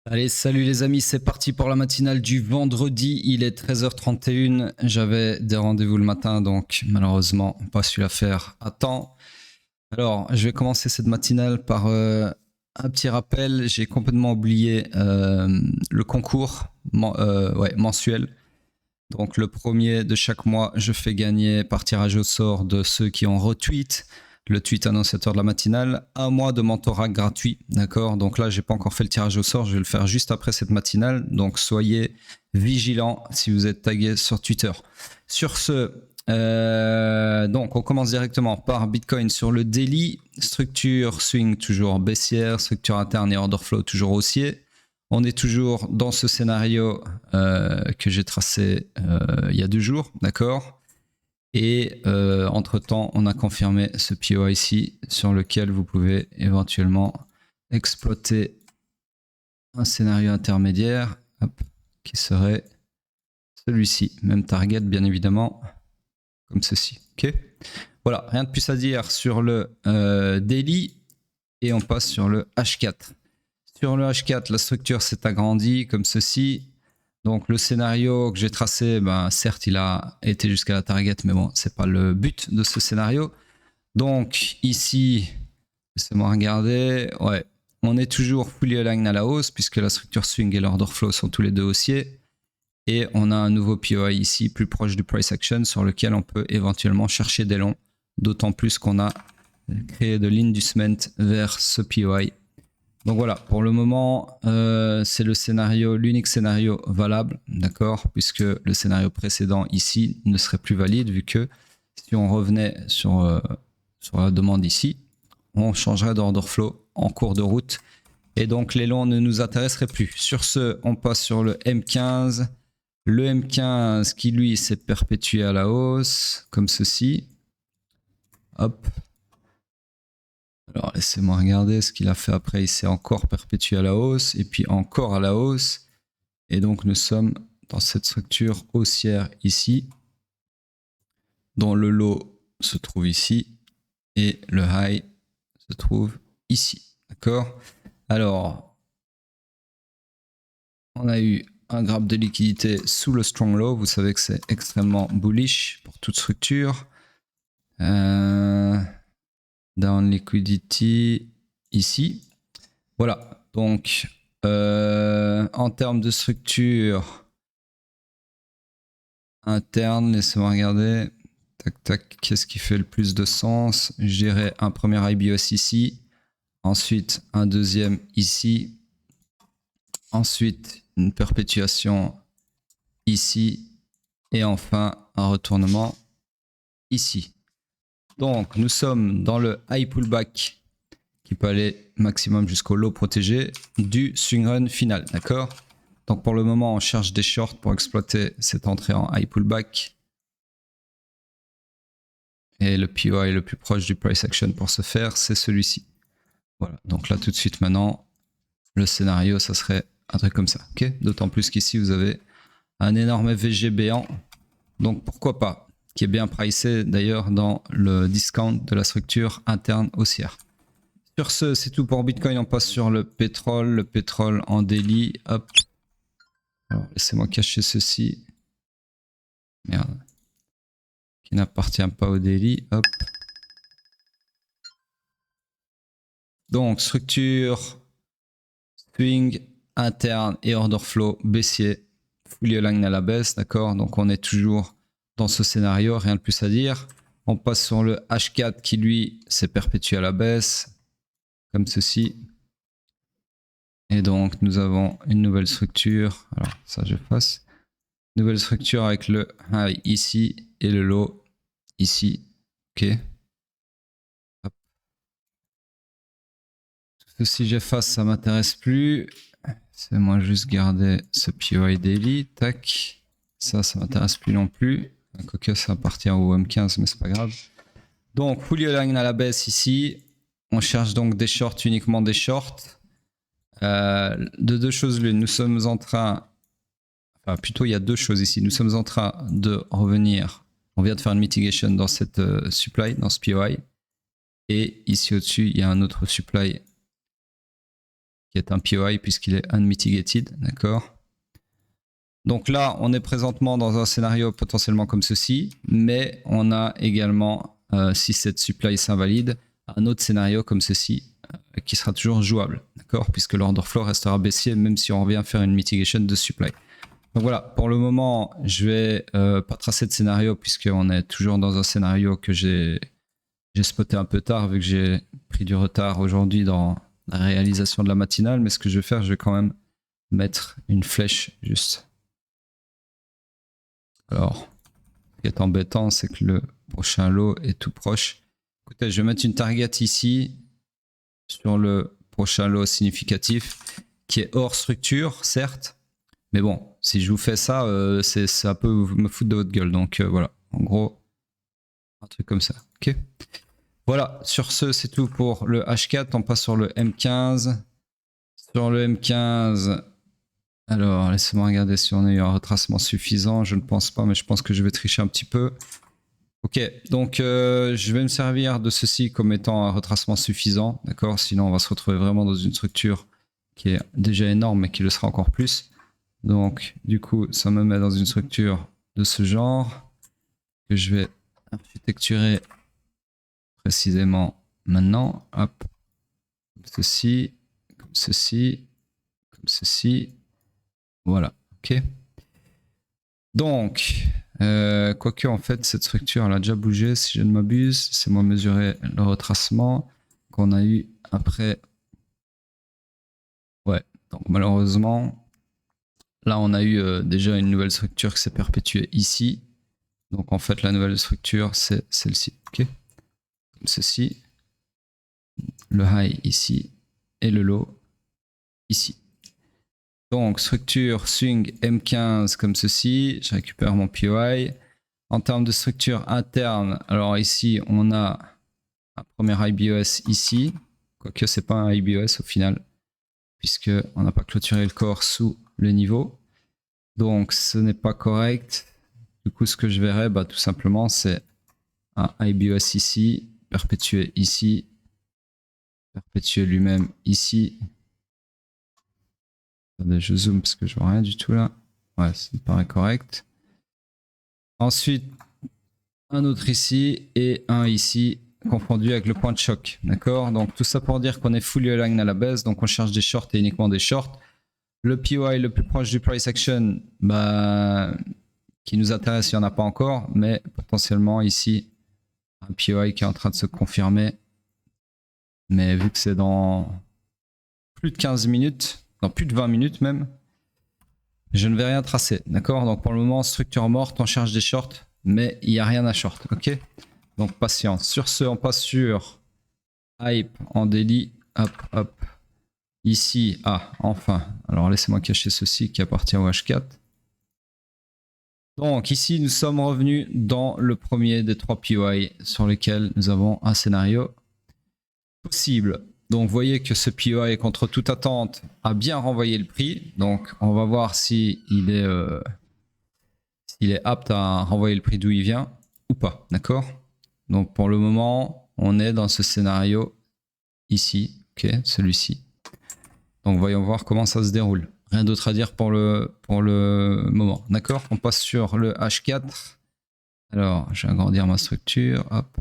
Allez, salut les amis, c'est parti pour la matinale du vendredi. Il est 13h31. J'avais des rendez-vous le matin, donc malheureusement, pas su la faire à temps. Alors, je vais commencer cette matinale par un petit rappel. J'ai complètement oublié le concours mensuel. Donc, le premier de chaque mois, je fais gagner par tirage au sort de ceux qui ont retweet le tweet annonciateur de la matinale, un mois de mentorat gratuit, d'accord? Donc là, j'ai pas encore fait le tirage au sort, je vais le faire juste après cette matinale, donc soyez vigilants si vous êtes tagué sur Twitter. Sur ce, donc on commence directement par Bitcoin sur le daily, structure swing toujours baissière, structure interne et order flow toujours haussier. On est toujours dans ce scénario que j'ai tracé il y a 2 jours, d'accord? Et entre-temps, on a confirmé ce PO ici sur lequel vous pouvez éventuellement exploiter un scénario intermédiaire qui serait celui-ci. Même target, bien évidemment, comme ceci. Ok. Voilà, rien de plus à dire sur le daily et on passe sur le H4. Sur le H4, la structure s'est agrandie comme ceci. Donc le scénario que j'ai tracé, ben, certes il a été jusqu'à la target, mais bon, c'est pas le but de ce scénario. Donc ici, laissez-moi regarder, ouais, on est toujours fully aligned à la hausse puisque la structure swing et l'order flow sont tous les deux haussiers. Et on a un nouveau POI ici, plus proche du price action, sur lequel on peut éventuellement chercher des longs, d'autant plus qu'on a créé de l'inducement vers ce POI. Donc voilà, pour le moment, c'est le scénario, l'unique scénario valable, d'accord, puisque le scénario précédent ici ne serait plus valide vu que si on revenait sur la demande ici, on changerait d'order flow en cours de route et donc les longs ne nous intéresseraient plus. Sur ce, on passe sur le M15. Le M15 qui lui s'est perpétué à la hausse, comme ceci. Hop. Alors laissez-moi regarder ce qu'il a fait après. Il s'est encore perpétué à la hausse et puis encore à la hausse. Et donc nous sommes dans cette structure haussière ici, dont le low se trouve ici et le high se trouve ici. D'accord? Alors, on a eu un graphe de liquidité sous le strong low. Vous savez que c'est extrêmement bullish pour toute structure. Down liquidity ici. Voilà, donc en termes de structure interne, laissez-moi regarder. Tac, tac, qu'est-ce qui fait le plus de sens? Je dirais un premier IBOS ici, ensuite un deuxième ici, ensuite une perpétuation ici, et enfin un retournement ici. Donc nous sommes dans le high pullback qui peut aller maximum jusqu'au low protégé du swing run final, d'accord? Donc pour le moment, on cherche des shorts pour exploiter cette entrée en high pullback. Et le POI le plus proche du price action pour ce faire, c'est celui-ci. Voilà, donc là tout de suite maintenant, le scénario, ça serait un truc comme ça, ok? D'autant plus qu'ici, vous avez un énorme VG béant, donc pourquoi pas, qui est bien pricé d'ailleurs dans le discount de la structure interne haussière. Sur ce, c'est tout pour Bitcoin. On passe sur le pétrole en daily. Hop. Alors, laissez-moi cacher ceci. Merde. Qui n'appartient pas au daily. Hop. Donc, structure, swing, interne et order flow baissier. Fully aligned à la baisse, d'accord? Donc, on est toujours dans ce scénario. Rien de plus à dire. On passe sur le H4 qui, lui, s'est perpétué à la baisse. Comme ceci. Et donc, nous avons une nouvelle structure. Alors, ça, j'efface. Nouvelle structure avec le high ici et le low ici. Ok. Hop. Si j'efface, ça m'intéresse plus. C'est moi juste garder ce POI daily. Tac. Ça m'intéresse plus non plus. Quoique ça appartient au M15, mais c'est pas grave. Donc, fully aligned à la baisse ici. On cherche donc des shorts, uniquement des shorts. De deux choses l'une. Nous sommes en train... Enfin, plutôt, il y a deux choses ici. Nous sommes en train de revenir. On vient de faire une mitigation dans cette supply, dans ce POI. Et ici au-dessus, il y a un autre supply qui est un POI puisqu'il est unmitigated, d'accord. Donc là, on est présentement dans un scénario potentiellement comme ceci, mais on a également, si cette supply s'invalide, un autre scénario comme ceci qui sera toujours jouable, d'accord, puisque l'order flow restera baissier même si on revient faire une mitigation de supply. Donc voilà, pour le moment, je vais pas tracer de scénario puisqu'on est toujours dans un scénario que j'ai spoté un peu tard vu que j'ai pris du retard aujourd'hui dans la réalisation de la matinale, mais ce que je vais faire, je vais quand même mettre une flèche juste. Alors, ce qui est embêtant, c'est que le prochain lot est tout proche. Écoutez, je vais mettre une target ici sur le prochain lot significatif qui est hors structure, certes. Mais bon, si je vous fais ça, ça peut me foutre de votre gueule. Donc voilà, en gros, un truc comme ça. Ok. Voilà, sur ce, c'est tout pour le H4. On passe sur le M15. Sur le M15... Alors, laissez-moi regarder si on a eu un retracement suffisant. Je ne pense pas, mais je pense que je vais tricher un petit peu. Ok, donc je vais me servir de ceci comme étant un retracement suffisant. D'accord, sinon on va se retrouver vraiment dans une structure qui est déjà énorme, mais qui le sera encore plus. Donc, du coup, ça me met dans une structure de ce genre que je vais architecturer précisément maintenant. Hop, comme ceci, comme ceci, comme ceci. Voilà, ok. Donc, quoique en fait cette structure elle a déjà bougé si je ne m'abuse, c'est moi mesurer le retracement qu'on a eu après. Ouais, donc malheureusement, là on a eu déjà une nouvelle structure qui s'est perpétuée ici. Donc en fait la nouvelle structure c'est celle-ci, ok. Comme ceci, le high ici et le low ici. Donc, structure swing M15 comme ceci. Je récupère mon POI. En termes de structure interne, alors ici, on a un premier IBOS ici. Quoique, ce n'est pas un IBOS au final, puisqu'on n'a pas clôturé le corps sous le niveau. Donc, ce n'est pas correct. Du coup, ce que je verrai, bah, tout simplement, c'est un IBOS ici, perpétué ici, perpétué lui-même ici. Attendez, je zoome parce que je vois rien du tout là. Ouais, ça me paraît correct. Ensuite, un autre ici et un ici, confondu avec le point de choc. D'accord? Donc tout ça pour dire qu'on est fully aligned à la baisse, donc on cherche des shorts et uniquement des shorts. Le POI le plus proche du price action, bah, qui nous intéresse, il n'y en a pas encore, mais potentiellement ici, un POI qui est en train de se confirmer. Mais vu que c'est dans plus de 15 minutes, dans plus de 20 minutes même, je ne vais rien tracer, d'accord? Donc pour le moment, structure morte, on cherche des shorts, mais il n'y a rien à short, ok? Donc patience. Sur ce, on passe sur hype en daily, hop, hop. Ici, ah, enfin. Alors laissez-moi cacher ceci qui appartient au H4. Donc ici, nous sommes revenus dans le premier des 3 POI sur lesquels nous avons un scénario possible. Donc vous voyez que ce POI contre toute attente a bien renvoyé le prix. Donc on va voir si il est apte à renvoyer le prix d'où il vient ou pas. D'accord? Donc pour le moment, on est dans ce scénario ici. Ok, celui-ci. Donc voyons voir comment ça se déroule. Rien d'autre à dire pour le moment. D'accord? On passe sur le H4. Alors, je vais agrandir ma structure. Hop.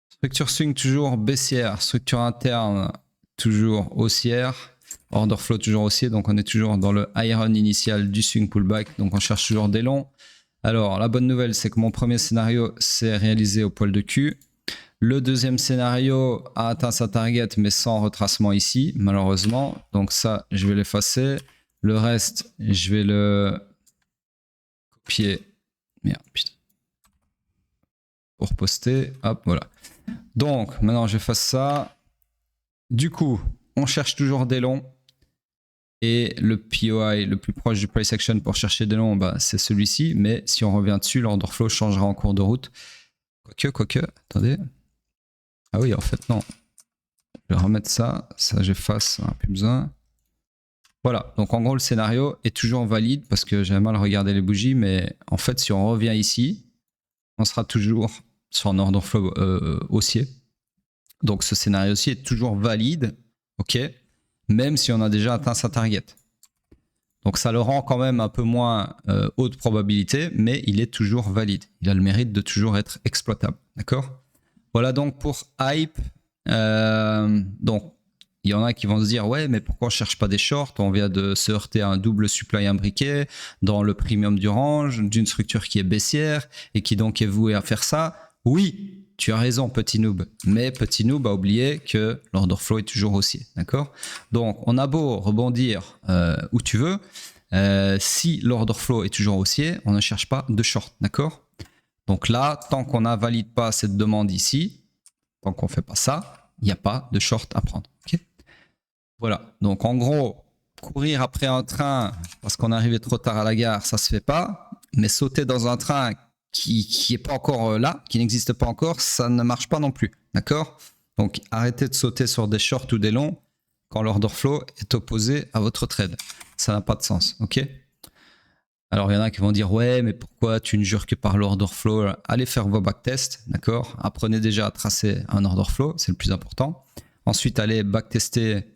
Structure swing toujours baissière, structure interne toujours haussière, order flow toujours haussier, donc on est toujours dans le high run initial du swing pullback, donc on cherche toujours des longs. Alors la bonne nouvelle c'est que mon premier scénario s'est réalisé au poil de cul. Le deuxième scénario a atteint sa target mais sans retracement ici malheureusement, donc ça je vais l'effacer. Le reste je vais le copier, merde putain, pour poster, hop voilà. Donc, maintenant, je fasse ça. Du coup, on cherche toujours des longs. Et le POI le plus proche du price action pour chercher des longs, bah, c'est celui-ci. Mais si on revient dessus, l'order flow changera en cours de route. Quoique, attendez. Ah oui, en fait, non. Je vais remettre ça. Ça, j'efface, on n'a plus besoin. Voilà, donc en gros, le scénario est toujours valide parce que j'ai mal regardé les bougies. Mais en fait, si on revient ici, on sera toujours sur un order flow haussier. Donc ce scénario-ci est toujours valide, ok, même si on a déjà atteint sa target. Donc ça le rend quand même un peu moins haute probabilité, mais il est toujours valide. Il a le mérite de toujours être exploitable, d'accord? Voilà donc pour Hype. Donc il y en a qui vont se dire ouais, mais pourquoi on cherche pas des shorts? On vient de se heurter à un double supply imbriqué dans le premium du range d'une structure qui est baissière et qui donc est vouée à faire ça. Oui, tu as raison, petit noob. Mais petit noob a oublié que l'order flow est toujours haussier, d'accord? Donc on a beau rebondir où tu veux, si l'order flow est toujours haussier, on ne cherche pas de short, d'accord? Donc là, tant qu'on ne valide pas cette demande ici, tant qu'on ne fait pas ça, il n'y a pas de short à prendre. Okay, voilà. Donc en gros, courir après un train parce qu'on est arrivé trop tard à la gare, ça ne se fait pas. Mais sauter dans un train qui n'est pas encore là, qui n'existe pas encore, ça ne marche pas non plus. D'accord? Donc arrêtez de sauter sur des shorts ou des longs quand l'order flow est opposé à votre trade. Ça n'a pas de sens. Ok? Alors, il y en a qui vont dire, ouais, mais pourquoi tu ne jures que par l'order flow? Allez faire vos backtests, d'accord? Apprenez déjà à tracer un order flow, c'est le plus important. Ensuite, allez backtester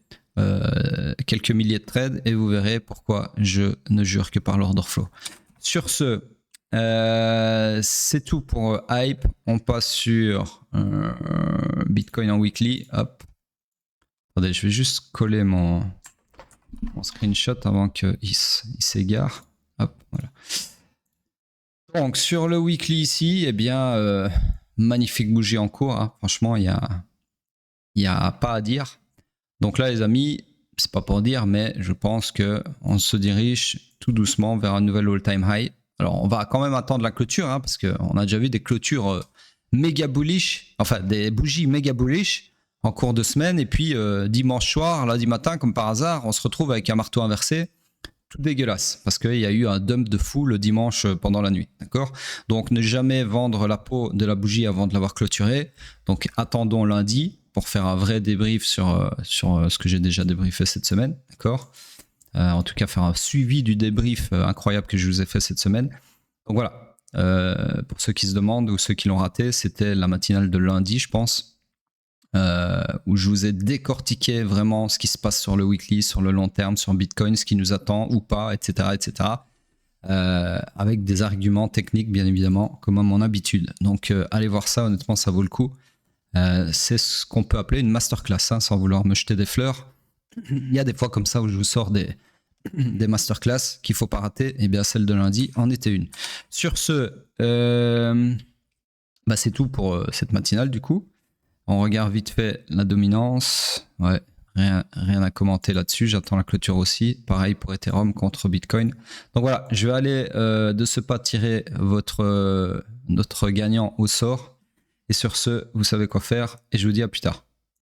quelques milliers de trades et vous verrez pourquoi je ne jure que par l'order flow. Sur ce, c'est tout pour Hype. On passe sur Bitcoin en weekly. Hop. Attendez, je vais juste coller mon screenshot avant qu'il s'égare. Hop, voilà. Donc sur le weekly ici, eh bien, magnifique bougie en cours. Hein. Franchement, il y a pas à dire. Donc là, les amis, c'est pas pour dire, mais je pense que on se dirige tout doucement vers un nouvel all-time high. Alors, on va quand même attendre la clôture, hein, parce qu'on a déjà vu des clôtures méga bullish, enfin des bougies méga bullish en cours de semaine. Et puis dimanche soir, lundi matin, comme par hasard, on se retrouve avec un marteau inversé. Tout dégueulasse, parce qu'il y a eu un dump de fou le dimanche pendant la nuit, d'accord? Donc ne jamais vendre la peau de la bougie avant de l'avoir clôturée. Donc attendons lundi pour faire un vrai débrief sur ce que j'ai déjà débriefé cette semaine, d'accord? En tout cas faire un suivi du débrief incroyable que je vous ai fait cette semaine. Donc voilà, pour ceux qui se demandent ou ceux qui l'ont raté, c'était la matinale de lundi, je pense. Où je vous ai décortiqué vraiment ce qui se passe sur le weekly, sur le long terme, sur Bitcoin, ce qui nous attend ou pas, etc. etc. Avec des arguments techniques, bien évidemment, comme à mon habitude. Donc, allez voir ça, honnêtement, ça vaut le coup. C'est ce qu'on peut appeler une masterclass, hein, sans vouloir me jeter des fleurs. Il y a des fois comme ça où je vous sors des masterclass qu'il ne faut pas rater. Et bien, celle de lundi en était une. Sur ce, c'est tout pour cette matinale, du coup. On regarde vite fait la dominance. Ouais, rien à commenter là-dessus. J'attends la clôture aussi. Pareil pour Ethereum contre Bitcoin. Donc voilà, je vais aller de ce pas tirer notre gagnant au sort. Et sur ce, vous savez quoi faire. Et je vous dis à plus tard.